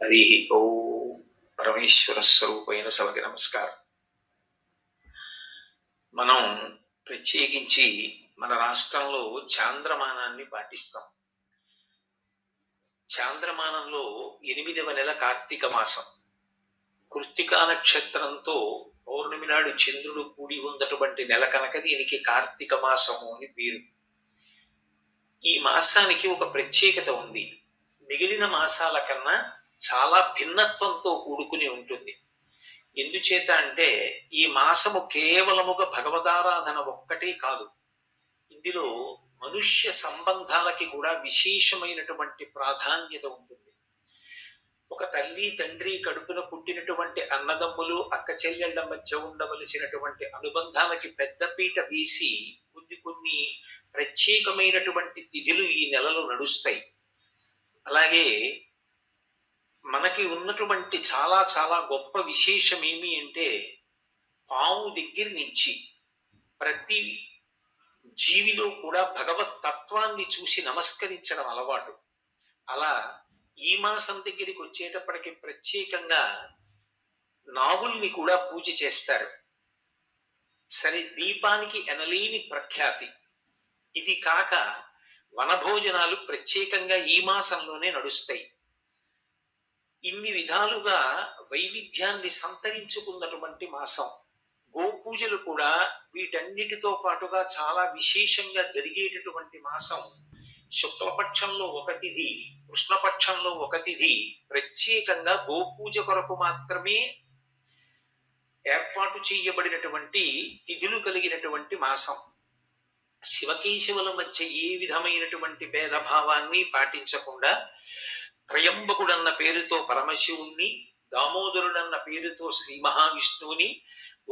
హరి ఓ పరమేశ్వర స్వరూపైన సభకి నమస్కారం. మనం ప్రత్యేకించి మన రాష్ట్రంలో చాంద్రమానాన్ని పాటిస్తాం. చాంద్రమానంలో 8వ నెల కార్తీక మాసం. కృత్తికా నక్షత్రంతో పౌర్ణమి నాడు చంద్రుడు కూడి ఉన్నటువంటి నెల కనుక దీనికి కార్తీక మాసము అని పేరు. ఈ మాసానికి ఒక ప్రత్యేకత ఉంది. మిగిలిన మాసాల కన్నా చాలా భిన్నత్వంతో కూడుకుని ఉంటుంది. ఎందుచేత అంటే ఈ మాసము కేవలముగా భగవదారాధన ఒక్కటే కాదు, ఇందులో మనుష్య సంబంధాలకి కూడా విశేషమైనటువంటి ప్రాధాన్యత ఉంటుంది. ఒక తల్లి తండ్రి కడుపున పుట్టినటువంటి అన్నదమ్ములు అక్క చెల్లెళ్ల మధ్య ఉండవలసినటువంటి అనుబంధాలకి పెద్దపీట వేసి కొన్ని ప్రత్యేకమైనటువంటి తిథులు ఈ నెలలో నడుస్తాయి. అలాగే మనకి ఉన్నటువంటి చాలా చాలా గొప్ప విశేషం ఏమి అంటే, పాము దగ్గర నుంచి ప్రతి జీవిలో కూడా భగవత్ తత్వాన్ని చూసి నమస్కరించడం అలవాటు. అలా ఈ మాసం దగ్గరికి వచ్చేటప్పటికి ప్రత్యేకంగా నాగుల్ని కూడా పూజ చేస్తారు. సరే, దీపానికి ఎనలేని ప్రఖ్యాతి. ఇది కాక వనభోజనాలు ప్రత్యేకంగా ఈ మాసంలోనే నడుస్తాయి. ఇన్ని విధాలుగా వైవిధ్యాన్ని సంతరించుకున్నటువంటి మాసం. గోపూజలు కూడా వీటన్నిటితో పాటుగా చాలా విశేషంగా జరిగేటటువంటి మాసం. శుక్లపక్షంలో ఒక తిథి, కృష్ణపక్షంలో ఒక తిథి ప్రత్యేకంగా గోపూజ కొరకు మాత్రమే ఏర్పాటు చేయబడినటువంటి తిథులు కలిగినటువంటి మాసం. శివకేశవుల మధ్య ఏ విధమైనటువంటి భేదభావాన్ని పాటించకుండా త్రయంబకుడన్న పేరుతో పరమశివుణ్ణి, దామోదరుడన్న పేరుతో శ్రీ మహావిష్ణువుని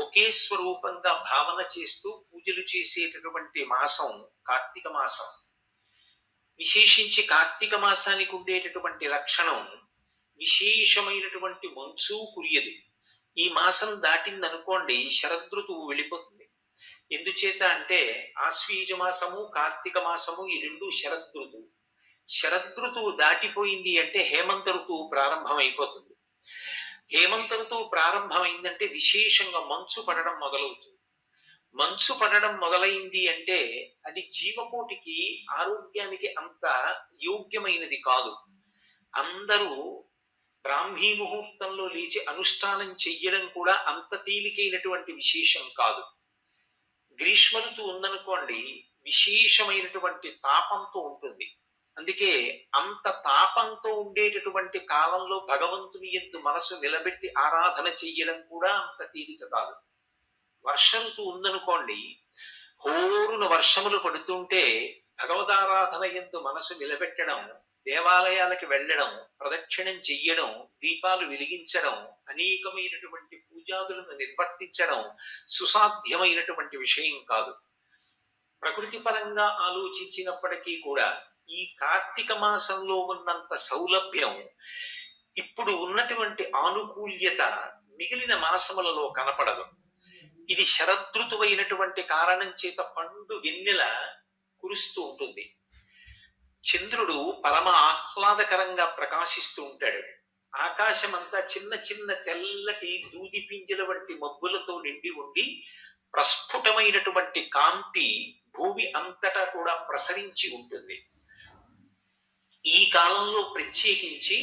ఒకే స్వరూపంగా భావన చేస్తూ పూజలు చేసేటటువంటి మాసం కార్తీక మాసం. విశేషించి కార్తీక మాసానికి ఉండేటటువంటి లక్షణం, విశేషమైనటువంటి మంచు కురియదు. ఈ మాసం దాటిందనుకోండి శరదృతువు వెళ్ళిపోతుంది. ఎందుచేత అంటే ఆశ్వీజ మాసము కార్తీక మాసము ఈ రెండు శరదృతువు. శరదృతువు దాటిపోయింది అంటే హేమంత ఋతువు ప్రారంభం అయిపోతుంది. హేమంత ఋతువు ప్రారంభమైందంటే విశేషంగా మంచు పడడం మొదలవుతుంది. మంచు పడడం మొదలైంది అంటే అది జీవకోటికి ఆరోగ్యానికి అంత యోగ్యమైనది కాదు. అందరూ బ్రాహ్మీ ముహూర్తంలో లేచి అనుష్ఠానం చెయ్యడం కూడా అంత తేలికైనటువంటి విశేషం కాదు. గ్రీష్మ ఋతువు ఉందనుకోండి, విశేషమైనటువంటి తాపంతో ఉంటుంది. అందుకే అంత తాపంతో ఉండేటటువంటి కాలంలో భగవంతుని యందు మనసు నిలబెట్టి ఆరాధన చెయ్యడం కూడా అంత తేలిక కాదు. వర్ష ఋతువు ఉందనుకోండి, హోరున వర్షములు పడుతుంటే భగవదారాధన యందు మనసు నిలబెట్టడం, దేవాలయాలకి వెళ్ళడం, ప్రదక్షిణం చెయ్యడం, దీపాలు వెలిగించడం, అనేకమైనటువంటి పూజాదులను నిర్వర్తించడం సుసాధ్యమైనటువంటి విషయం కాదు. ప్రకృతి పరంగా ఆలోచించినప్పటికీ కూడా ఈ కార్తీక మాసంలో ఉన్నంత సౌలభ్యం, ఇప్పుడు ఉన్నటువంటి ఆనుకూల్యత మిగిలిన మాసములలో కనపడదు. ఇది శరదృతువైనటువంటి కారణం చేత పండు వెన్నెల కురుస్తూ ఉంటుంది. చంద్రుడు పరమ ఆహ్లాదకరంగా ప్రకాశిస్తూ ఉంటాడు. ఆకాశం అంతా చిన్న చిన్న తెల్లటి దూది పింజల వంటి మబ్బులతో నిండి ఉండి ప్రస్ఫుటమైనటువంటి కాంతి భూమి అంతటా కూడా ప్రసరించి ఉంటుంది. ఈ కాలంలో ప్రత్యేకించి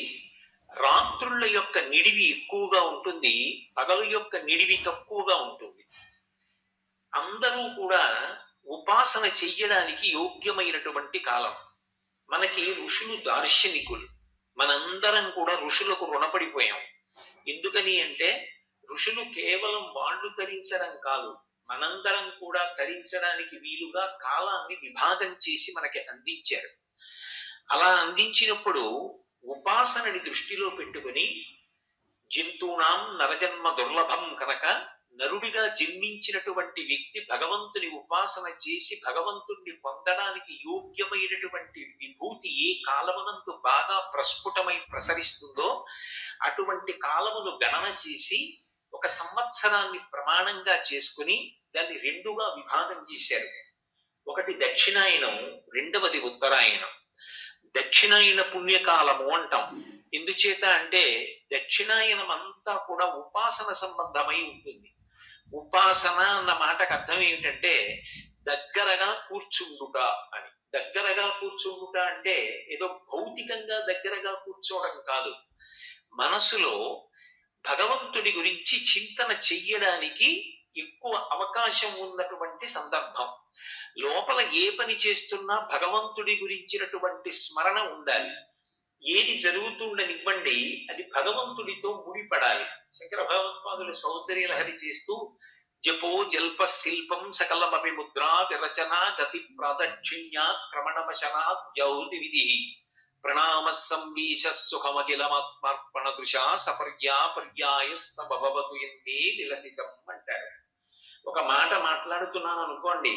రాత్రుల యొక్క నిడివి ఎక్కువగా ఉంటుంది, పగలు యొక్క నిడివి తక్కువగా ఉంటుంది. అందరూ కూడా ఉపాసన చెయ్యడానికి యోగ్యమైనటువంటి కాలం. మనకి ఋషులు దార్శనికులు. మనందరం కూడా ఋషులకు రుణపడిపోయాం. ఎందుకని అంటే ఋషులు కేవలం వాళ్ళు తరించడం కాదు, మనందరం కూడా తరించడానికి వీలుగా కాలాన్ని విభాగం చేసి మనకి అందించారు. అలా అందించినప్పుడు ఉపాసనని దృష్టిలో పెట్టుకుని, జంతువునాం నరజన్మ దుర్లభం కనుక నరుడిగా జన్మించినటువంటి వ్యక్తి భగవంతుని ఉపాసన చేసి భగవంతుణ్ణి పొందడానికి యోగ్యమైనటువంటి విభూతి ఏ కాలమునందు బాగా ప్రస్ఫుటమై ప్రసరిస్తుందో అటువంటి కాలమును గణన చేసి ఒక సంవత్సరాన్ని ప్రమాణంగా చేసుకుని దాన్ని రెండుగా విభాగం చేశారు. ఒకటి దక్షిణాయనం, రెండవది ఉత్తరాయణం. దక్షిణాయన పుణ్యకాలము అంటాం. ఎందుచేత అంటే దక్షిణాయనం అంతా కూడా ఉపాసన సంబంధమై ఉంటుంది. ఉపాసన అన్న మాటకు అర్థం ఏమిటంటే దగ్గరగా కూర్చుండుట అని. దగ్గరగా కూర్చుండుట అంటే ఏదో భౌతికంగా దగ్గరగా కూర్చోవడం కాదు, మనసులో భగవంతుడి గురించి చింతన చెయ్యడానికి ఎక్కువ అవకాశం ఉన్నటువంటి సందర్భం. లోపల ఏ పని చేస్తున్నా భగవంతుడి గురించినటువంటి స్మరణ ఉండాలి. ఏది జరుగుతుండనివ్వండి, అది భగవంతుడితో ముడిపడాలి. శంకర భగవత్పాదులు సౌందర్య లహరి చేస్తూ జపో జల్ప శిల్పం సకలమపి ముద్రా విరచన గతి ప్రాదక్షిణ్యా క్రమణమశనా జ్యౌతి విధి ప్రణామ సంవీశ సుఖమఖిలమాత్మార్పణ దృశా సపర్యా పర్యాయస్తభవతు ఎందే విలసితం అంటారు. ఒక మాట మాట్లాడుతున్నాను అనుకోండి,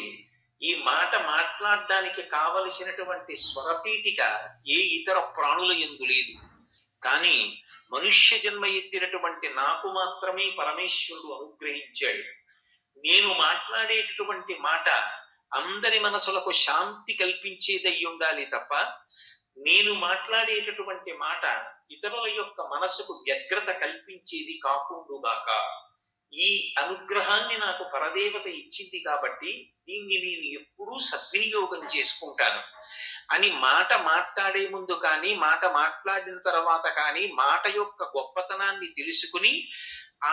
ఈ మాట మాట్లాడడానికి కావలసినటువంటి స్వరపీఠిక ఏ ఇతర ప్రాణుల యందు లేదు. కానీ మనుష్య జన్మ ఎత్తినటువంటి నాకు మాత్రమే పరమేశ్వరుడు అనుగ్రహించాడు. నేను మాట్లాడేటటువంటి మాట అందరి మనసులకు శాంతి కల్పించేదై ఉండాలి తప్ప, నేను మాట్లాడేటటువంటి మాట ఇతరుల యొక్క మనసుకు వ్యగ్రత కల్పించేది కాకుండుగాక. ఈ అనుగ్రహాన్ని నాకు పరదేవత ఇచ్చింది కాబట్టి దీన్ని నేను ఎప్పుడూ సద్వినియోగం చేసుకుంటాను అని మాట మాట్లాడే ముందు కానీ, మాట మాట్లాడిన తర్వాత కానీ మాట యొక్క గొప్పతనాన్ని తెలుసుకుని,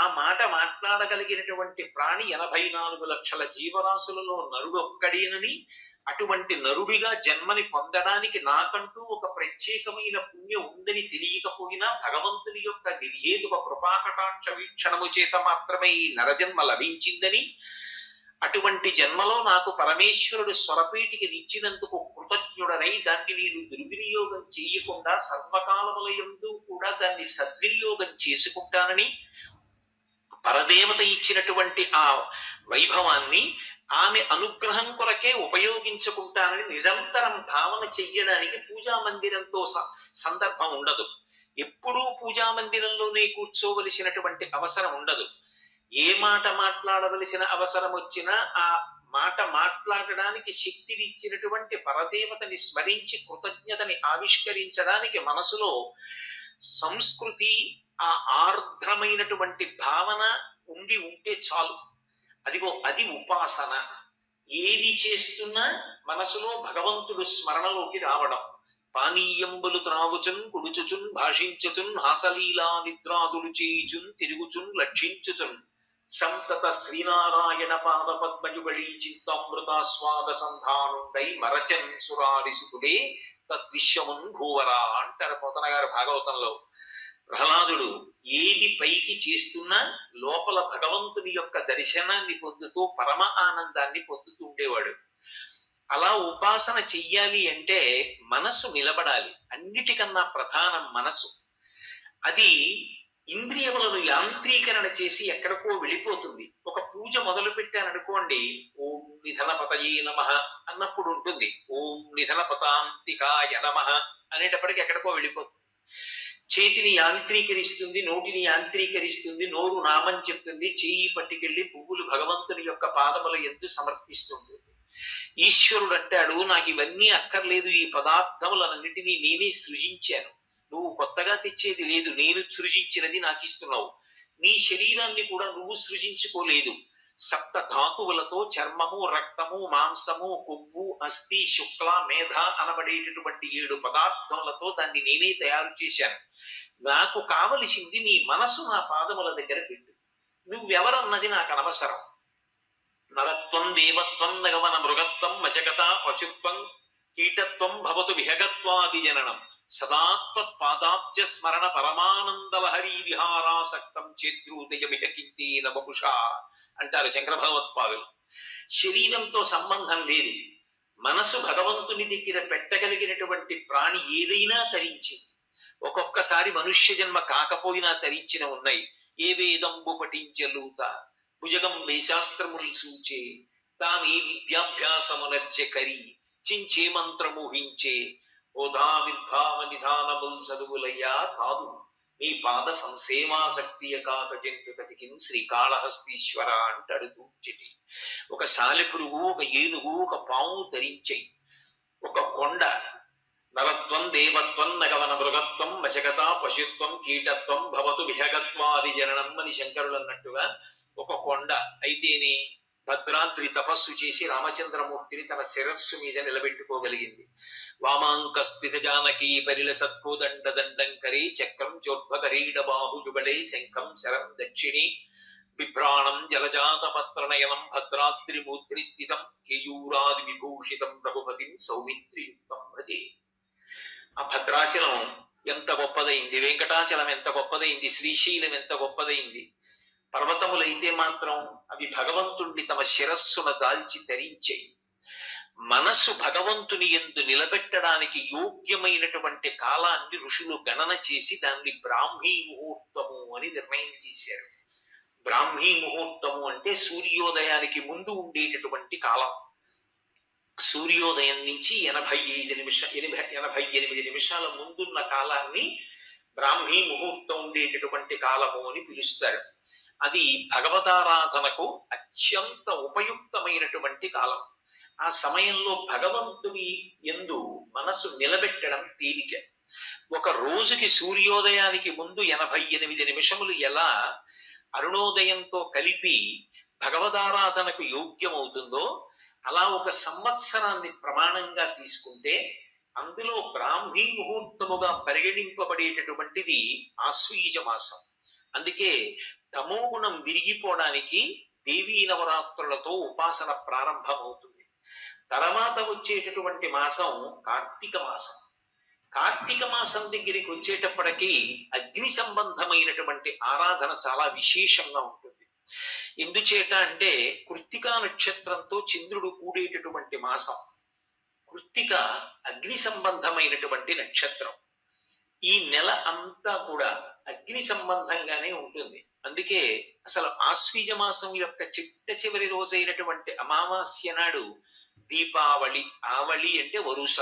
ఆ మాట మాట్లాడగలిగినటువంటి ప్రాణి 84 లక్షల జీవరాశులలో నరుడు ఒక్కడేనని, అటువంటి నరుడిగా జన్మని పొందడానికి నాకంటూ ఒక ప్రత్యేకమైన పుణ్యం ఉందని తెలియకపోయినా భగవంతుని యొక్క నిర్హేతుక కృపాకటాక్ష వీక్షణము చేత మాత్రమే ఈ నరజన్మ లభించిందని, అటువంటి జన్మలో నాకు పరమేశ్వరుడు స్వరపేటికి నిచ్చినందుకు కృతజ్ఞుడనై దాన్ని నేను దుర్వినియోగం చేయకుండా సర్వకాలముల యందు కూడా దాన్ని సద్వినియోగం చేసుకుంటానని, పరదేవత ఇచ్చినటువంటి ఆ వైభవాన్ని ఆమె అనుగ్రహం కొరకే ఉపయోగించుకుంటానని నిరంతరం భావన చెయ్యడానికి పూజా మందిరంతో సందర్భం ఉండదు. ఎప్పుడూ పూజా మందిరంలోనే కూర్చోవలసినటువంటి అవసరం ఉండదు. ఏ మాట మాట్లాడవలసిన అవసరం వచ్చినా ఆ మాట మాట్లాడడానికి శక్తినిచ్చినటువంటి పరదేవతని స్మరించి కృతజ్ఞతని ఆవిష్కరించడానికి మనసులో సంస్కృతి, ఆ ఆర్ద్రమైనటువంటి భావన ఉండి ఉంటే చాలు. అదిగో అది ఉపాసన. ఏది చేస్తున్నా మనసులో భగవంతుడు స్మరణలోకి రావడం. పానీయంబులు త్రావుచున్ కుడుచుచున్ భాషించుచున్ హాసలీలా నిద్రాదులు చేయుచున్ తిరుగుచున్ లక్షించుచున్ సంతత శ్రీనారాయణ పాద పద్మయుగళీ చింతామృతాస్వాద సంధానుండై మరచన్ సురారిసుకుడే తద్విశ్వమున్ భూవరా అంటారు పోతన గారు భాగవతంలో. ప్రహ్లాదుడు ఏది పైకి చేస్తున్నా లోపల భగవంతుని యొక్క దర్శనాన్ని పొందుతూ పరమ ఆనందాన్ని పొందుతూ ఉండేవాడు. అలా ఉపాసన చెయ్యాలి అంటే మనసు నిలబడాలి. అన్నిటికన్నా ప్రధానం మనసు. అది ఇంద్రియములను యాంత్రీకరణ చేసి ఎక్కడికో వెళ్ళిపోతుంది. ఒక పూజ మొదలు పెట్టాననుకోండి, ఓం నిధనపతయే నమః అన్నప్పుడు ఉంటుంది, ఓం నిధనపతాంతికాయ నమః అనేటప్పటికి ఎక్కడికో వెళ్ళిపోతుంది. చేతిని యాంత్రీకరిస్తుంది, నోటిని యాంత్రీకరిస్తుంది, నోరు నామం చెప్తుంది, చేయి పట్టుకెళ్ళి పువ్వులు భగవంతుని యొక్క పాదముల యందు సమర్పిస్తుంది. ఈశ్వరుడు అంటాడు, నాకు ఇవన్నీ అక్కర్లేదు, ఈ పదార్థములన్నిటినీ నేనే సృజించాను, నువ్వు కొత్తగా తెచ్చేది లేదు, నేను సృజించినది నాకు ఇస్తున్నావు. నీ శరీరాన్ని కూడా నువ్వు సృజించుకోలేదు. సప్త ధాతువులతో చర్మము, రక్తము, మాంసము, కొవ్వు, అస్థి, శుక్ల, మేధ అనబడేటటువంటి 7 పదార్థములతో దాన్ని నేనే తయారు చేశాను. నాకు కావలసింది నీ మనసు నా పాదముల దగ్గర పెట్టు. నువ్వెవరన్నది నాకు అనవసరం. నరత్వం, దేవత్వం, నగవన మృగత్వం, వశగత, పశుత్వం, కీటత్వం భవతు విహగత్వాది జననం సదాత్వత్ పాదాబ్జ స్మరణ పరమానందలహరీ విహారాసక్తం చేద్రూదయ విహకించే నవపుషా అంటారు శంకర భగవత్పాదులు. శరీరంతో సంబంధం లేదు. మనసు భగవంతుని దగ్గర పెట్టగలిగినటువంటి ప్రాణి ఏదైనా తరించింది. ఒక్కొక్కసారి మనుష్య జన్మ కాకపోయినా తరించిన ఉన్నాయి. ఏ వేదంబు పఠించలూత భుజగం వేశాస్త్రములు సూచే తానే విద్యాభ్యాసమునర్చె కరి చించే మంత్రమోహించే ఓదా విద్భావ నిధానముల్ చదువులయ్యా కాదు నీ పాద సంసేవాసక్తియ కాక జంతు తతికిన్ శ్రీకాళహస్తీశ్వర అంటాడు దూర్జటి. ఒక సాలెపురుగు, ఒక ఏనుగు, ఒక పాము ధరించాయి. ఒక కొండ నరత్వం దేవత్వం నగవన మృగత్వం వశకత పశుత్వం కీటత్వం భవతు విహగత్వాది జననం అని శంకరులు అన్నట్టుగా ఒక కొండ అయితేని భద్రాద్రి తపస్సు చేసి రామచంద్రమూర్తిని తన శిరస్సు మీద నిలబెట్టుకోగలిగింది. వామాంక స్థిత జానకీ పరిల సత్కోదండ దండంకరీ చక్రం చోర్ధ్వకరీడ బాహుయుగళే శంఖం శరం దక్షిణి బిభ్రాణం జలజాత పత్రనయనం భద్రాద్రి మూర్ధ్ని స్థితం కేయూరాది విభూషితం రఘుపతిం సౌమిత్రియుక్తం భజే. ఆ భద్రాచలం ఎంత గొప్పదైంది, వెంకటాచలం ఎంత గొప్పదైంది, శ్రీశైలం ఎంత గొప్పదైంది. పర్వతములైతే మాత్రం అవి భగవంతుణ్ణి తమ శిరస్సున దాల్చి ధరించాయి. మనస్సు భగవంతుని యందు నిలబెట్టడానికి యోగ్యమైనటువంటి కాలాన్ని ఋషులు గణన చేసి దాన్ని బ్రాహ్మీ ముహూర్తము అని నిర్ణయం చేశారు. బ్రాహ్మీ ముహూర్తము అంటే సూర్యోదయానికి ముందు ఉండేటటువంటి కాలం. సూర్యోదయం నుంచి 88 నిమిషాల ముందున్న కాలాన్ని బ్రాహ్మీ ముహూర్తం ఉండేటటువంటి కాలము అని పిలుస్తారు. అది భగవదారాధనకు అత్యంత ఉపయుక్తమైనటువంటి కాలం. ఆ సమయంలో భగవంతుని యందు మనసు నిలబెట్టడం తేలిక. ఒక రోజుకి సూర్యోదయానికి ముందు 88 నిమిషములు ఎలా అరుణోదయంతో కలిపి భగవదారాధనకు యోగ్యమవుతుందో అలా ఒక సంవత్సరాన్ని ప్రమాణంగా తీసుకుంటే అందులో బ్రాహ్మీ ముహూర్తముగా పరిగణింపబడేటటువంటిది ఆశ్వీజ మాసం. అందుకే తమోగుణం విరిగిపోవడానికి దేవీ నవరాత్రులతో ఉపాసన ప్రారంభమవుతుంది. తర్వాత వచ్చేటటువంటి మాసం కార్తీక మాసం. కార్తీక మాసం దగ్గరికి వచ్చేటప్పటికీ అగ్ని సంబంధమైనటువంటి ఆరాధన చాలా విశేషంగా ఉంటుంది. ఎందుచేత అంటే కృత్తికా నక్షత్రంతో చంద్రుడు కూడేటటువంటి మాసం. కృత్తిక అగ్ని సంబంధమైనటువంటి నక్షత్రం. ఈ నెల అంతా కూడా అగ్ని సంబంధంగానే ఉంటుంది. అందుకే అసలు ఆశ్వీజ మాసం యొక్క చిట్ట చివరి రోజైనటువంటి అమావాస్య నాడు దీపావళి, ఆవళి అంటే వరుస,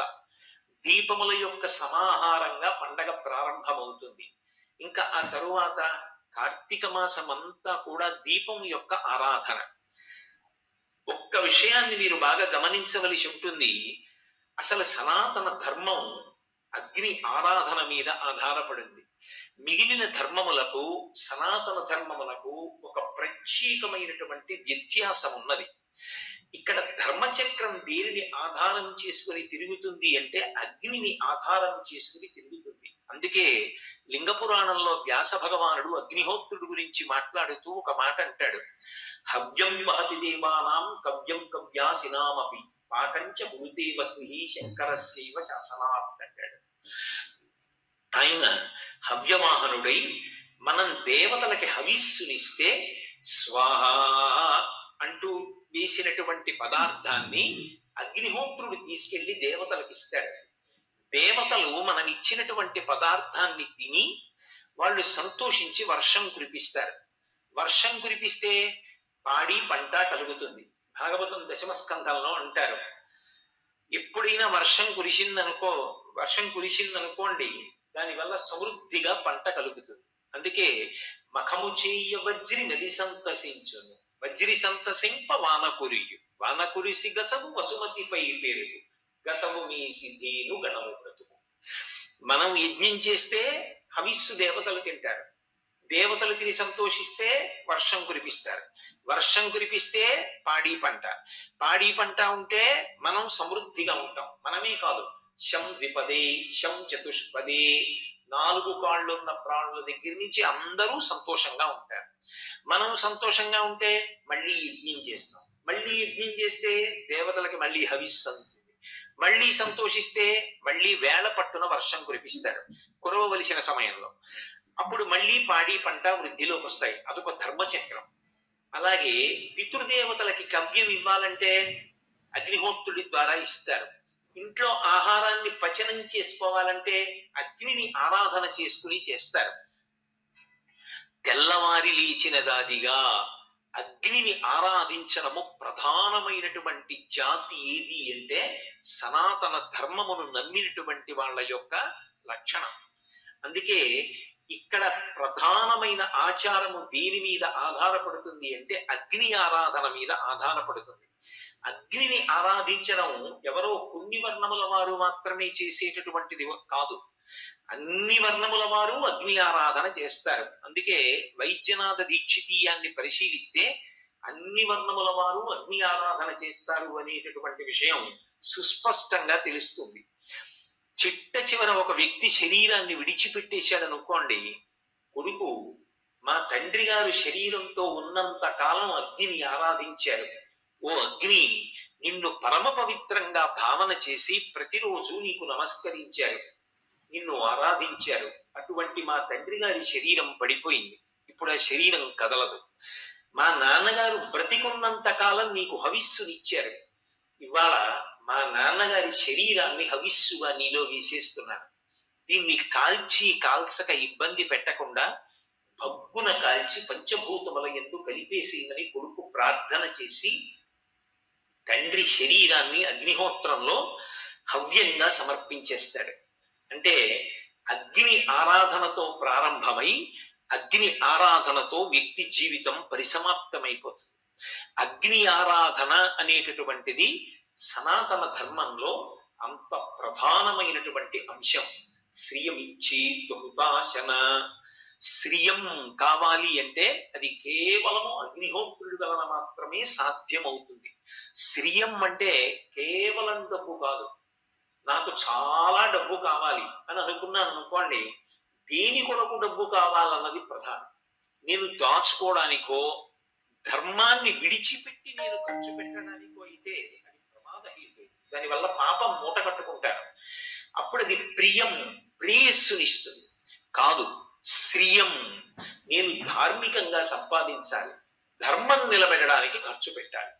దీపముల యొక్క సమాహారంగా పండగ ప్రారంభమవుతుంది. ఇంకా ఆ తరువాత కార్తీక మాసం అంతా కూడా దీపం యొక్క ఆరాధన. ఒక్క విషయాన్ని మీరు బాగా గమనించవలసి ఉంటుంది. అసలు సనాతన ధర్మం అగ్ని ఆరాధన మీద ఆధారపడింది. మిగిలిన ధర్మములకు సనాతన ధర్మములకు ఒక ప్రత్యేకమైనటువంటి వ్యత్యాసం ఉన్నది. ఇక్కడ ధర్మచక్రం దేనిని ఆధారం చేసుకుని తిరుగుతుంది అంటే అగ్నిని ఆధారం చేసుకుని తిరుగుతుంది. అందుకే లింగ పురాణంలో వ్యాస భగవానుడు అగ్నిహోత్రుడు గురించి మాట్లాడుతూ ఒక మాట అంటాడు. హవ్యం వహతి దేవానాం కవ్యం కవ్యాసినామపి పాకంచ గురుదేవహి శంకరస్యైవ శాసనాత్ అంటాడు. ఆయన హవ్యవాహనుడై మనం దేవతలకి హవిస్సునిస్తే స్వాహ అంటూ వేసినటువంటి పదార్థాన్ని అగ్నిహోత్రుడు తీసుకెళ్లి దేవతలకు ఇస్తాడు. దేవతలు మనం ఇచ్చినటువంటి పదార్థాన్ని తిని వాళ్ళు సంతోషించి వర్షం కురిపిస్తారు. వర్షం కురిపిస్తే పాడి పంట కలుగుతుంది. భాగవతం దశమ స్కంధంలో అంటారు, ఎప్పుడైనా వర్షం కురిసిందనుకోండి దానివల్ల సమృద్ధిగా పంట కలుగుతుంది. అందుకే మఖము చేయ వజ్రి నది సంతసించును, వజ్రి సంతసింప వాన కురియు, వాన కురిసి గసము వసుమతిపై పెరుగు, గసము మీ సిద్ధీను గణము బ్రతుకు. మనం యజ్ఞం చేస్తే హవిస్సు దేవతలు తింటారు. దేవతలు తిని సంతోషిస్తే వర్షం కురిపిస్తారు. వర్షం కురిపిస్తే పాడి పంట. పాడి పంట ఉంటే మనం సమృద్ధిగా ఉంటాం. మనమే కాదు, శం ద్విపదే శం చతుష్పదే, 4 కాళ్ళున్న ప్రాణుల దగ్గర నుంచి అందరూ సంతోషంగా ఉంటారు. మనం సంతోషంగా ఉంటే మళ్ళీ యజ్ఞం చేస్తాం. మళ్ళీ యజ్ఞం చేస్తే దేవతలకి మళ్ళీ హవిస్సు అందుతుంది. మళ్ళీ సంతోషిస్తే మళ్ళీ వేళ పట్టున వర్షం కురిపిస్తారు కురవవలసిన సమయంలో. అప్పుడు మళ్ళీ పాడి పంట వృద్ధిలోకి వస్తాయి. అదొక ధర్మచక్రం. అలాగే పితృదేవతలకి కవ్యం ఇవ్వాలంటే అగ్నిహోత్రుడి ద్వారా ఇస్తారు. ఇంట్లో ఆహారాన్ని పచనం చేసుకోవాలంటే అగ్నిని ఆరాధన చేసుకుని చేస్తారు. తెల్లవారి లేచిన దాదిగా అగ్నిని ఆరాధించడము ప్రధానమైనటువంటి జాతి ఏది అంటే సనాతన ధర్మమును నమ్మినటువంటి వాళ్ళ యొక్క లక్షణం. అందుకే ఇక్కడ ప్రధానమైన ఆచారము దేని మీద ఆధారపడుతుంది అంటే అగ్ని ఆరాధన మీద ఆధారపడుతుంది. అగ్నిని ఆరాధించడం ఎవరో కొన్ని వర్ణముల వారు మాత్రమే చేసేటటువంటిది కాదు. అన్ని వర్ణముల వారు అగ్ని ఆరాధన చేస్తారు. అందుకే వైద్యనాథ దీక్షితీయాన్ని పరిశీలిస్తే అన్ని వర్ణముల వారు అగ్ని ఆరాధన చేస్తారు అనేటటువంటి విషయం సుస్పష్టంగా తెలుస్తుంది. చిట్ట చివర ఒక వ్యక్తి శరీరాన్ని విడిచిపెట్టేశాడు అనుకోండి, కొడుకు మా తండ్రి గారు శరీరంతో ఉన్నంత కాలం అగ్నిని ఆరాధించారు. ఓ అగ్ని, నిన్ను పరమ పవిత్రంగా భావన చేసి ప్రతిరోజు నీకు నమస్కరించారు, నిన్ను ఆరాధించారు. అటువంటి మా తండ్రి గారి శరీరం పడిపోయింది, ఇప్పుడు ఆ శరీరం కదలదు. మా నాన్నగారు బ్రతికున్నంత కాలం నీకు హవిస్సునిచ్చారు, ఇవాళ మా నాన్నగారి శరీరాన్ని హవిస్సుగా నీలో వేసేస్తున్నారు. దీన్ని కాల్చక ఇబ్బంది పెట్టకుండా భగ్గున కాల్చి పంచభూతముల యందు కలిపేసిందని కొడుకు ప్రార్థన చేసి తండ్రి శరీరాన్ని అగ్నిహోత్రంలో హవ్యంగా సమర్పించేస్తాడు. అంటే అగ్ని ఆరాధనతో ప్రారంభమై అగ్ని ఆరాధనతో వ్యక్తి జీవితం పరిసమాప్తమైపోతుంది. అగ్ని ఆరాధన అనేటటువంటిది సనాతన ధర్మంలో అంత ప్రధానమైనటువంటి అంశం. శ్రియమిచ్చి దుహుతాశన, శ్రియం కావాలి అంటే అది కేవలం అగ్నిహోత్రుడి వలన మాత్రమే సాధ్యమవుతుంది. శ్రియం అంటే కేవలం డబ్బు కాదు. నాకు చాలా డబ్బు కావాలి అని అనుకున్నాను అనుకోండి, దేని కొరకు డబ్బు కావాలన్నది ప్రధానం. నేను దాచుకోవడానికో ధర్మాన్ని విడిచిపెట్టి నేను ఖర్చు పెట్టడానికో అయితే అది ప్రమాదహేతు, దానివల్ల పాపం మూట కట్టుకుంటాను. అప్పుడు అది ప్రియం, ప్రేయస్సునిస్తుంది. కాదు, శ్రియం, నేను ధార్మికంగా సంపాదించాలి, ధర్మం నిలబెట్టడానికి ఖర్చు పెట్టాలి.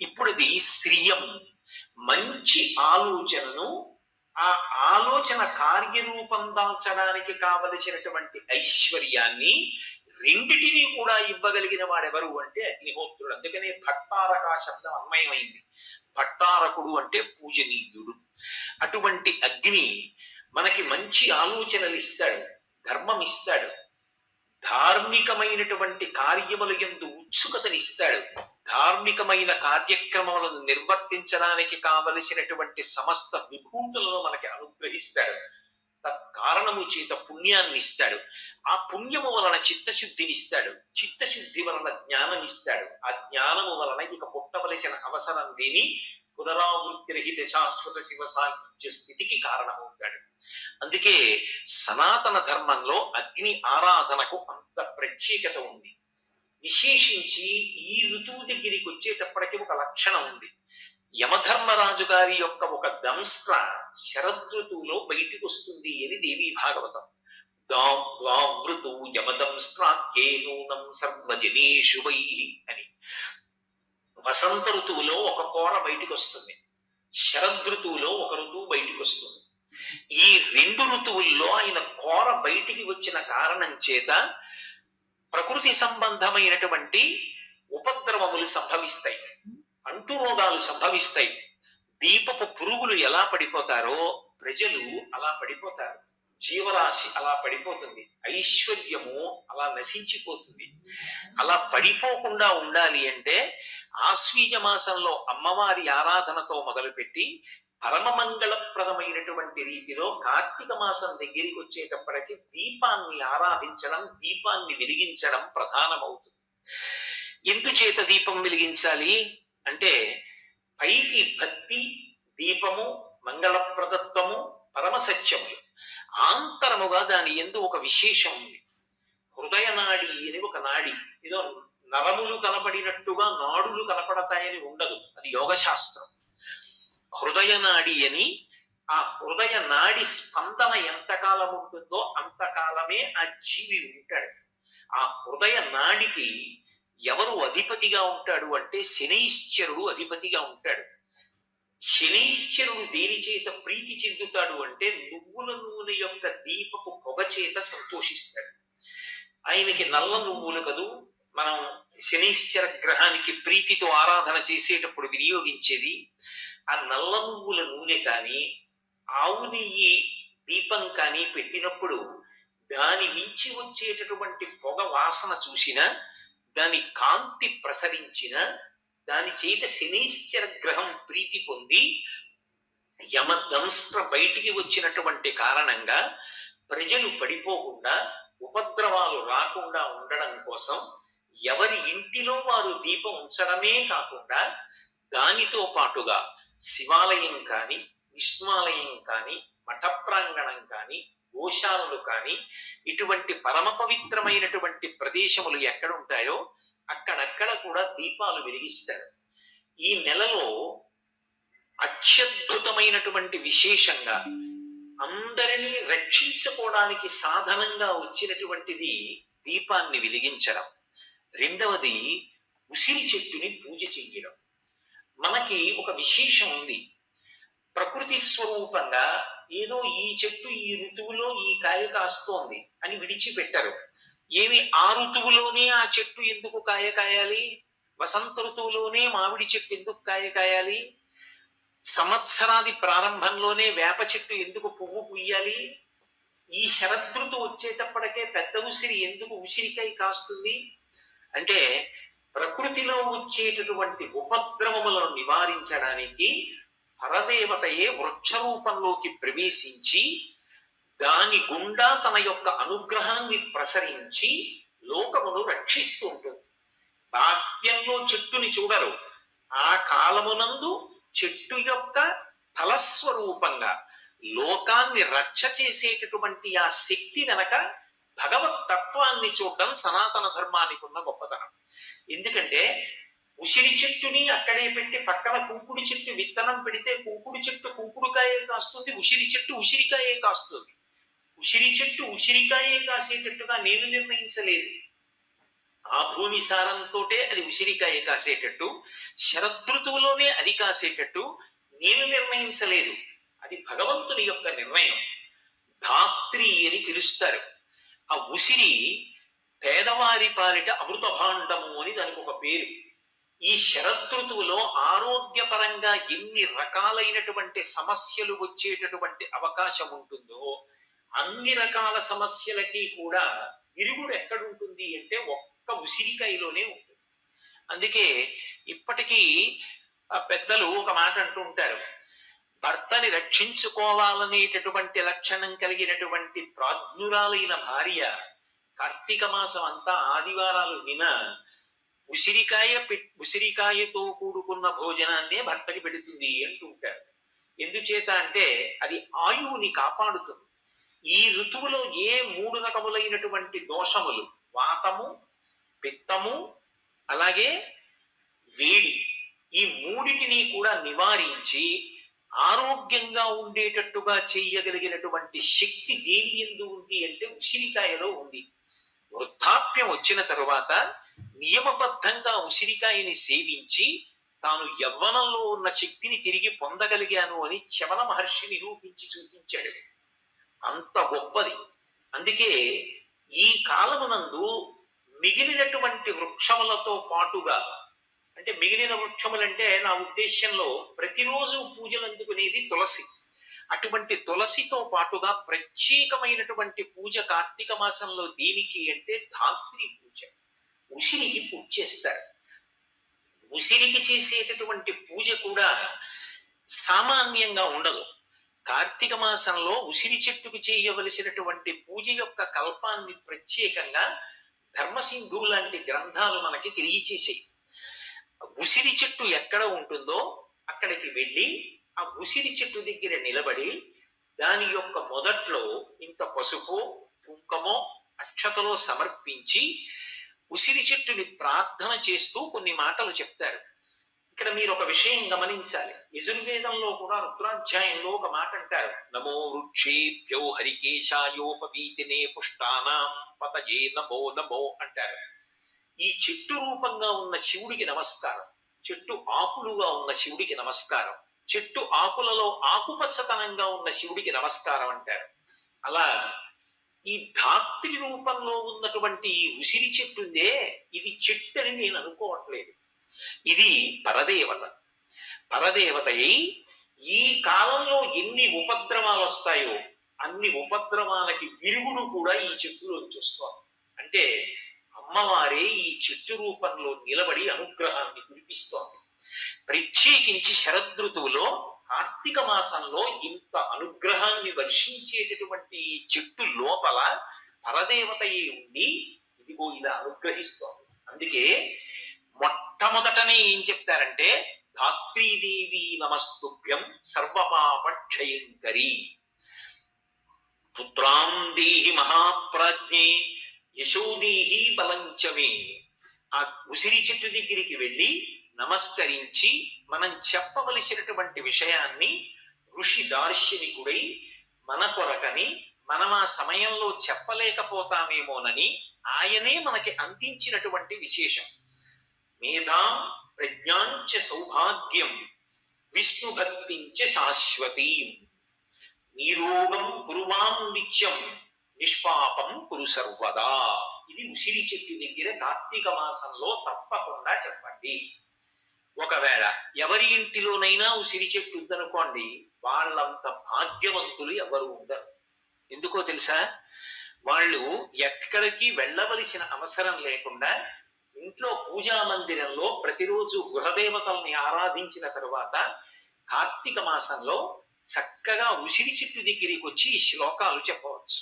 ఇప్పుడు అది శ్రియం, మంచి ఆలోచనను ఆ ఆలోచన కార్యరూపం దాల్చడానికి కావలసినటువంటి ఐశ్వర్యాన్ని రెండిటినీ కూడా ఇవ్వగలిగిన వాడెవరు అంటే అగ్నిహోత్రుడు. అందుకనే భట్టారక శబ్దం అన్వయమైంది. భట్టారకుడు అంటే పూజనీయుడు. అటువంటి అగ్ని మనకి మంచి ఆలోచనలు ఇస్తాడు, ధర్మం ఇస్తాడు, ధార్మికమైనటువంటి కార్యముల యందు ఉత్సుకతనిస్తాడు, ధార్మికమైన కార్యక్రమాలను నిర్వర్తించడానికి కావలసినటువంటి సమస్త విభూతులను మనకి అనుగ్రహిస్తాడు. తత్కారణము చేత పుణ్యాన్ని ఇస్తాడు. ఆ పుణ్యము వలన చిత్తశుద్ధినిస్తాడు, చిత్తశుద్ధి వలన జ్ఞానం ఇస్తాడు. ఆ జ్ఞానము వలన ఇక పుట్టవలసిన అవసరం లేని పునరావృత్తి రహిత శాశ్వత శివ సాయుధ్య స్థితికి కారణమవుతాడు. అందుకే సనాతన ధర్మంలో అగ్ని ఆరాధనకు అంత ప్రత్యేకత ఉంది. విశేషించి ఈ ఋతువు దగ్గరికి వచ్చేటప్పటికి ఒక లక్షణం ఉంది. యమధర్మరాజు గారి యొక్క ఒక దంస్ట్ర శరదృతువులో బయటికి వస్తుంది అని దేవీ భాగవతం. ద్వావృతు యమదంస్ట్రాకేనూనం సర్వజనేషు వై అని. వసంత ఋతువులో ఒక కోర బయటికి వస్తుంది, శరదృతువులో ఒక ఋతువు బయటికి వస్తుంది. ఈ రెండు ఋతువుల్లో ఆయన కోర బయటికి వచ్చిన కారణం చేత ప్రకృతి సంబంధమైనటువంటి ఉపద్రవములు సంభవిస్తాయి, అంటురోగాలు సంభవిస్తాయి. దీపపు పురుగులు ఎలా పడిపోతారో ప్రజలు అలా పడిపోతారు, జీవరాశి అలా పడిపోతుంది, ఐశ్వర్యము అలా నశించిపోతుంది. అలా పడిపోకుండా ఉండాలి అంటే ఆశ్వీజ మాసంలో అమ్మవారి ఆరాధనతో మొదలుపెట్టి పరమమంగళప్రదమైనటువంటి రీతిలో కార్తీక మాసం దగ్గరికి వచ్చేటప్పటికి దీపాన్ని ఆరాధించడం, దీపాన్ని వెలిగించడం ప్రధానమవుతుంది. ఎందుచేత దీపం వెలిగించాలి అంటే పైకి భక్తి, దీపము, మంగళప్రదత్వము, పరమసత్యములు, ఆంతరముగా దాని ఎందు ఒక విశేషం ఉంది. హృదయ నాడి అని ఒక నాడి, ఏదో నరములు కనపడినట్టుగా నాడులు కనపడతాయని ఉండదు, అది యోగశాస్త్రం. హృదయ నాడి అని, ఆ హృదయ నాడి స్పందన ఎంతకాలం ఉంటుందో అంతకాలమే ఆ జీవి ఉంటాడు. ఆ హృదయ నాడికి ఎవరు అధిపతిగా ఉంటాడు అంటే శనైశ్చరుడు అధిపతిగా ఉంటాడు. శనైశ్చరుడు దేని చేత ప్రీతి చెందుతాడు అంటే నువ్వుల నూనె యొక్క దీపపు పొగ చేత సంతోషిస్తాడు. ఆయనకి నల్ల నువ్వులు కదూ మనం శనైశ్చర గ్రహానికి ప్రీతితో ఆరాధన చేసేటప్పుడు వినియోగించేది. ఆ నల్ల నువ్వుల నూనె కానీ ఆవు నెయ్యి దీపం కానీ పెట్టినప్పుడు దాని మించి వచ్చేటటువంటి పొగ వాసన చూసిన, దాని కాంతి ప్రసరించిన, దాని చేత శనీశ్చర గ్రహం ప్రీతి పొంది యమదంస్ట్ర బయటికి వచ్చినటువంటి కారణంగా ప్రజలు పడిపోకుండా ఉపద్రవాలు రాకుండా ఉండడం కోసం ఎవరి ఇంటిలో వారు దీపం ఉంచడమే కాకుండా దానితో పాటుగా శివాలయం కానీ విష్ణువాలయం కానీ మఠ ప్రాంగణం కానీ గోశాలలు కానీ ఇటువంటి పరమ పవిత్రమైనటువంటి ప్రదేశములు ఎక్కడ ఉంటాయో అక్కడక్కడ కూడా దీపాలు వెలిగిస్తారు. ఈ నెలలో అత్యద్భుతమైనటువంటి విశేషంగా అందరినీ రక్షించుకోవడానికి సాధనంగా వచ్చినటువంటిది దీపాన్ని వెలిగించడం. రెండవది ఉసిరి చెట్టుని పూజ చెయ్యడం. మనకి ఒక విశేషం ఉంది. ప్రకృతి స్వరూపంగా ఏదో ఈ చెట్టు ఈ ఋతువులో ఈ కాయ కాస్తోంది అని విడిచిపెట్టరు. ఏమి ఆ ఋతువులోనే ఆ చెట్టు ఎందుకు కాయ కాయాలి? వసంత ఋతువులోనే మామిడి చెట్టు ఎందుకు కాయ కాయాలి? సంవత్సరాది ప్రారంభంలోనే వేప చెట్టు ఎందుకు పువ్వు పుయ్యాలి? ఈ శరదృతు వచ్చేటప్పటికే పెద్ద ఉసిరి ఎందుకు ఉసిరికాయ కాస్తుంది అంటే ప్రకృతిలో వచ్చేటటువంటి ఉపద్రవములను నివారించడానికి పరదేవతయే వృక్ష రూపంలోకి ప్రవేశించి దాని గుండా తన యొక్క అనుగ్రహాన్ని ప్రసరించి లోకమును రక్షిస్తూ ఉంటుంది. బాహ్యంలో చెట్టుని చూడరు. ఆ కాలమునందు చెట్టు యొక్క ఫలస్వరూపంగా లోకాన్ని రక్ష చేసేటటువంటి ఆ శక్తి వెనక భగవత్ తత్వాన్ని చూడడం సనాతన ధర్మానికి ఉన్న గొప్పతనం. ఎందుకంటే ఉసిరి చెట్టుని అక్కడే పెట్టి పక్కన కుంకుడి చెట్టు విత్తనం పెడితే కుంకుడి చెట్టు కుంకుడుకాయే కాస్తుంది, ఉసిరి చెట్టు ఉసిరికాయే కాస్తుంది. ఉసిరి చెట్టు ఉసిరికాయే కాసేటట్టుగా నేను నిర్ణయించలేదు. ఆ భూమి సారంతోటే అది ఉసిరికాయ కాసేటట్టు, శరదృతువులోనే అది కాసేటట్టు నేను నిర్ణయించలేదు. అది భగవంతుని యొక్క నిర్ణయం. ధాత్రి అని పిలుస్తారు. ఆ ఉసిరి పేదవారి పాలిట అమృత భాండము అని దానికి ఒక పేరు. ఈ శరదృతువులో ఆరోగ్యపరంగా ఎన్ని రకాలైనటువంటి సమస్యలు వచ్చేటటువంటి అవకాశం ఉంటుందో అన్ని రకాల సమస్యలకి కూడా విరుగుడు ఎక్కడుంటుంది అంటే ఒక్క ఉసిరికాయలోనే ఉంటుంది. అందుకే ఇప్పటికీ పెద్దలు ఒక మాట అంటూ ఉంటారు, భర్తని రక్షించుకోవాలనేటటువంటి లక్షణం కలిగినటువంటి ప్రాజ్ఞురాలైన భార్య కార్తీక మాసం అంతా ఆదివారాలు విన ఉసిరికాయతో కూడుకున్న భోజనాన్నే భర్తకి పెడుతుంది అంటూ ఉంటారు. ఎందుచేత అంటే అది ఆయువుని కాపాడుతుంది. ఈ ఋతువులో ఏ 3 రకములైనటువంటి దోషములు, వాతము, పిత్తము, అలాగే వేడి, ఈ మూడిటిని కూడా నివారించి ఆరోగ్యంగా ఉండేటట్టుగా చేయగలిగినటువంటి శక్తి దేని యందు ఉంది అంటే ఉసిరికాయలో ఉంది. వృద్ధాప్యం వచ్చిన తరువాత నియమబద్ధంగా ఉసిరికాయని సేవించి తాను యవ్వనంలో ఉన్న శక్తిని తిరిగి పొందగలిగాను అని చవన మహర్షి నిరూపించి చూపించాడు. అంత గొప్పది. అందుకే ఈ కాలమునందు మిగిలినటువంటి వృక్షములతో పాటుగా, అంటే మిగిలిన వృక్షములంటే నా ఉద్దేశ్యంలో ప్రతిరోజు పూజలు అందుకునేది తులసి. అటువంటి తులసితో పాటుగా ప్రత్యేకమైనటువంటి పూజ కార్తీక మాసంలో దేనికి అంటే ధాత్రి పూజ. ఉసిరికి పూజ చేస్తారు. ఉసిరికి చేసేటటువంటి పూజ కూడా సామాన్యంగా ఉండదు. కార్తీక మాసంలో ఉసిరి చెట్టుకు చేయవలసినటువంటి పూజ యొక్క కల్పాన్ని ప్రత్యేకంగా ధర్మసింధువు లాంటి గ్రంథాలు మనకి తెలియచేసాయి. ఉసిరి చెట్టు ఎక్కడ ఉంటుందో అక్కడికి వెళ్ళి ఆ ఉసిరి చెట్టు దగ్గర నిలబడి దాని యొక్క మొదట్లో ఇంత పసుపు కుంకుమో అక్షతలో సమర్పించి ఉసిరి చెట్టుని ప్రార్థన చేస్తూ కొన్ని మాటలు చెప్తారు. ఇక్కడ మీరు ఒక విషయం గమనించాలి. యజుర్వేదంలో కూడా రుద్రాధ్యాయంలో ఒక మాట అంటారు, నమో వృక్షేభ్యో హరికేశాయోపవీతినే పుష్టానాం పతయే నమో నమో అంటారు. ఈ చెట్టు రూపంగా ఉన్న శివుడికి నమస్కారం, చెట్టు ఆకులుగా ఉన్న శివుడికి నమస్కారం, చెట్టు ఆకులలో ఆకుపచ్చతనంగా ఉన్న శివుడికి నమస్కారం అంటారు. అలా ఈ ధాత్రి రూపంలో ఉన్నటువంటి ఈ ఉసిరి చెట్టు ఉందే, ఇది చెట్టు అని నేను అనుకోవట్లేదు. ఇది పరదేవత. పరదేవతయ్యి ఈ కాలంలో ఎన్ని ఉపద్రవాలు వస్తాయో అన్ని ఉపద్రవాలకి విరుగుడు కూడా ఈ చెట్టులోంచి వస్తుంది. అంటే అమ్మవారే ఈ చెట్టు రూపంలో నిలబడి అనుగ్రహాన్ని కురిపిస్తోంది. ప్రత్యేకించి శరదృతువులో కార్తీక మాసంలో ఇంత అనుగ్రహాన్ని వర్షించేటటువంటి ఈ చెట్టు లోపల పరదేవతయే ఉండి ఇదిగో ఇలా అనుగ్రహిస్తోంది. అందుకే మొట్టమొదటనే ఏం చెప్తారంటే ధాత్రీదేవి నమస్తుభ్యం సర్వపాప క్షయంకరి పుత్రాం దేహి మహాప్రాజ్ఞే యశోదేహి బలంచమే. ఆ ఉసిరి చెట్టు దగ్గరికి వెళ్ళి నమస్కరించి మనం చెప్పవలసినటువంటి విషయాన్ని ఋషి దార్శనికుడై మన కొరకని మనం ఆ సమయంలో చెప్పలేకపోతామేమోనని ఆయనే మనకి అందించినటువంటి విశేషం. మేధాం ప్రజ్ఞాంచ సౌభాగ్యం విష్ణు భక్తించ శాశ్వతీం నీరోగం కురుమాం నిత్యం నిష్పాపం కురు సర్వదా. ఇది ఉసిరి చెట్టు దగ్గర కార్తీక మాసంలో తప్పకుండా చెప్పండి. ఒకవేళ ఎవరి ఇంటిలోనైనా ఉసిరి చెట్టు ఉందనుకోండి, వాళ్ళంత భాగ్యవంతులు ఎవరు ఉండరు. ఎందుకో తెలుసా? వాళ్ళు ఎక్కడికి వెళ్ళవలసిన అవసరం లేకుండా ఇంట్లో పూజా మందిరంలో ప్రతిరోజు గృహదేవతల్ని ఆరాధించిన తరువాత కార్తీక మాసంలో చక్కగా ఉసిరి చెట్టు దగ్గరికి వచ్చి ఈ శ్లోకాలు చెప్పవచ్చు.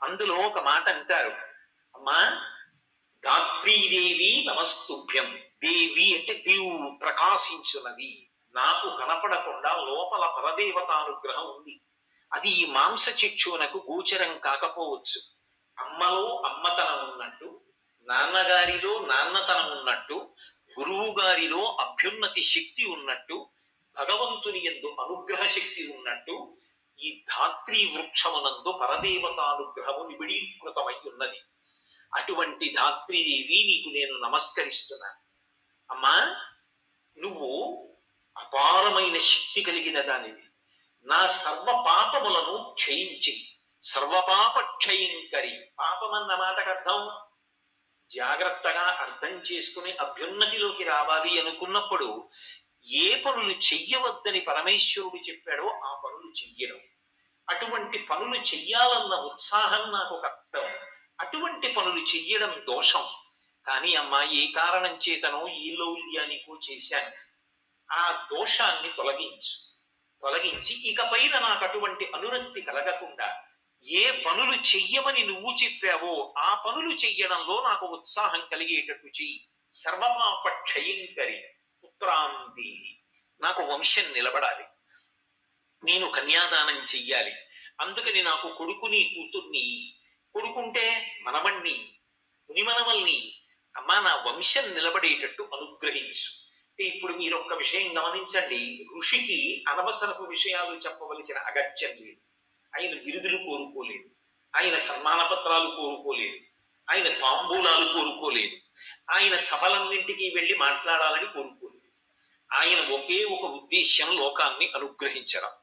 అందులో ఒక మాట అంటారు, అమ్మా ధాత్రీదేవి నమస్తుభ్యం. దేవి అంటే దేవు ప్రకాశించున్నది, నాకు కనపడకుండా లోపల పరదేవతానుగ్రహం ఉంది. అది ఈ మాంస చక్షువునకు గోచరం కాకపోవచ్చు. అమ్మలో అమ్మతనం ఉన్నట్టు, నాన్నగారిలో నాన్నతనం ఉన్నట్టు, గురువు గారిలో అభ్యున్నతి శక్తి ఉన్నట్టు, భగవంతుని యందు అనుగ్రహ శక్తి ఉన్నట్టు ఈ ధాత్రీ వృక్షమునందు పరదేవతానుగ్రహము నిబిడీకృతమై ఉన్నది. అటువంటి ధాత్రీదేవి నీకు నేను నమస్కరిస్తున్నాను. అమ్మా నువ్వు అపారమైన శక్తి కలిగిన దానివి. నా సర్వ పాపములను క్షయించి సర్వపాప క్షయంకరి. పాపమన్న మాటకు అర్థం జాగ్రత్తగా అర్థం చేసుకుని అభ్యున్నతిలోకి రావాలి అనుకున్నప్పుడు ఏ పనులు చెయ్యవద్దని పరమేశ్వరుడు చెప్పాడో ఆ పనులు చెయ్యడం, అటువంటి పనులు చెయ్యాలన్న ఉత్సాహం నాకు కష్టం. అటువంటి పనులు చెయ్యడం దోషం. కానీ అమ్మా ఏ కారణం చేతనో ఈ లౌల్యానికో చేశాను, ఆ దోషాన్ని తొలగించి ఇకపైన నాకు అటువంటి అనురక్తి కలగకుండా ఏ పనులు చెయ్యమని నువ్వు చెప్పావో ఆ పనులు చెయ్యడంలో నాకు ఉత్సాహం కలిగేటట్టు చెయ్యి. సర్వపాప క్షయంకరి పుత్రాంది. నాకు వంశం నిలబడాలి, నేను కన్యాదానం చెయ్యాలి, అందుకని నాకు కొడుకుని కూతుర్ని, కొడుకుంటే మనవణ్ణి మునిమనవల్ని, అమ్మా నా వంశం నిలబడేటట్టు అనుగ్రహించు. అంటే ఇప్పుడు మీరు ఒక్క విషయం గమనించండి, ఋషికి అనవసరపు విషయాలు చెప్పవలసిన అగత్యం లేదు. ఆయన బిరుదులు కోరుకోలేదు, ఆయన సన్మాన పత్రాలు కోరుకోలేదు, ఆయన తాంబూలాలు కోరుకోలేదు, ఆయన సభలన్నింటికి వెళ్ళి మాట్లాడాలని కోరుకోలేదు. ఆయన ఒకే ఒక ఉద్దేశ్యం, లోకాన్ని అనుగ్రహించడం.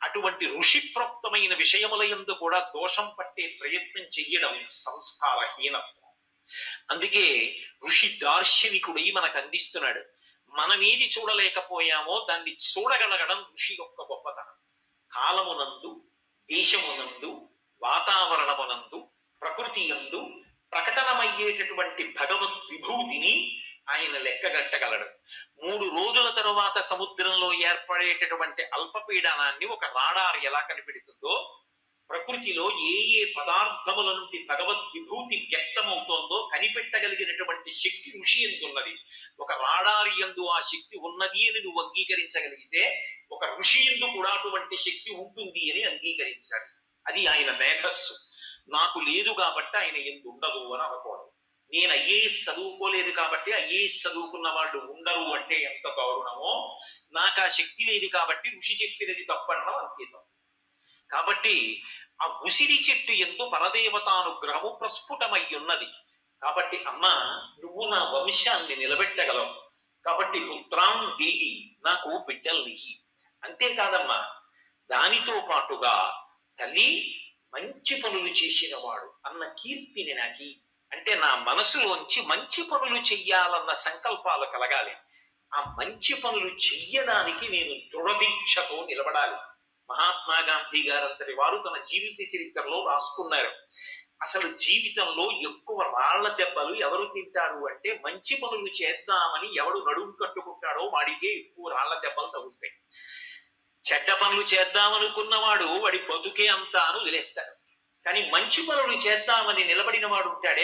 అటువంటి ఋషి ప్రోక్తమైన విషయముల యందు కూడా దోషం పట్టే ప్రయత్నం చెయ్యడం సంస్కారహీనత్వం. అందుకే ఋషి దార్శనికుడై మనకు అందిస్తున్నాడు. మనం ఏది చూడలేకపోయామో దాన్ని చూడగలగడం ఋషి యొక్క గొప్పతనం. కాలమునందు, దేశమునందు, వాతావరణమునందు, ప్రకృతి యందు ప్రకటనమయ్యేటటువంటి భగవద్ విభూతిని ఆయన లెక్కగట్టగలడు. 3 రోజుల తరువాత సముద్రంలో ఏర్పడేటటువంటి అల్పపీడనాన్ని ఒక రాడార్ ఎలా కనిపెడుతుందో, ప్రకృతిలో ఏ ఏ పదార్థముల నుండి భగవద్ విభూతి వ్యక్తమవుతోందో కనిపెట్టగలిగినటువంటి శక్తి ఋషి యందు ఉన్నది. ఒక రాడార్ యందు ఆ శక్తి ఉన్నది అని నువ్వు అంగీకరించగలిగితే, ఒక ఋషి యందు కూడా అటువంటి శక్తి ఉంటుంది అని అంగీకరించాలి. అది ఆయన మేధస్సు. నాకు లేదు కాబట్టి ఆయన యందు ఉండదు అని అనుకోవడం. నేను ఐఏఎస్ చదువుకోలేదు కాబట్టి ఐఏఎస్ చదువుకున్న వాళ్ళు ఉండరు అంటే ఎంత దారుణమో, నాకు ఆ శక్తి లేదు కాబట్టి ఋషి చెప్పినది తప్పడం అంకితం. కాబట్టి ఆ ఉసిరి చెట్టు యందు పరదేవతానుగ్రహము ప్రస్ఫుటమై ఉన్నది. కాబట్టి అమ్మా నువ్వు నా వంశాన్ని నిలబెట్టగలవు, కాబట్టి పుత్రాం దేహి, నాకు బిడ్డల్ని. అంతేకాదమ్మా, దానితో పాటుగా తల్లి మంచి పనులు చేసిన వాడు అన్న కీర్తిని నాకి. అంటే నా మనసులోంచి మంచి పనులు చెయ్యాలన్న సంకల్పాలు కలగాలి. ఆ మంచి పనులు చెయ్యడానికి నేను దృఢదీక్షతో నిలబడాలి. మహాత్మా గాంధీ గారంతటి వారు తన జీవిత చరిత్రలో రాసుకున్నారు, అసలు జీవితంలో ఎక్కువ రాళ్ల దెబ్బలు ఎవరు తింటారు అంటే, మంచి పనులు చేద్దామని ఎవడు నడుము కట్టుకుంటాడో వాడికే ఎక్కువ రాళ్ల దెబ్బలు తగులుతాయి. చెడ్డ పనులు చేద్దామనుకున్నవాడు వాడి బతుకే అంతా అని వదిలేస్తాడు. కానీ మంచి పనులు చేద్దామని నిలబడిన వాడు ఉంటాడే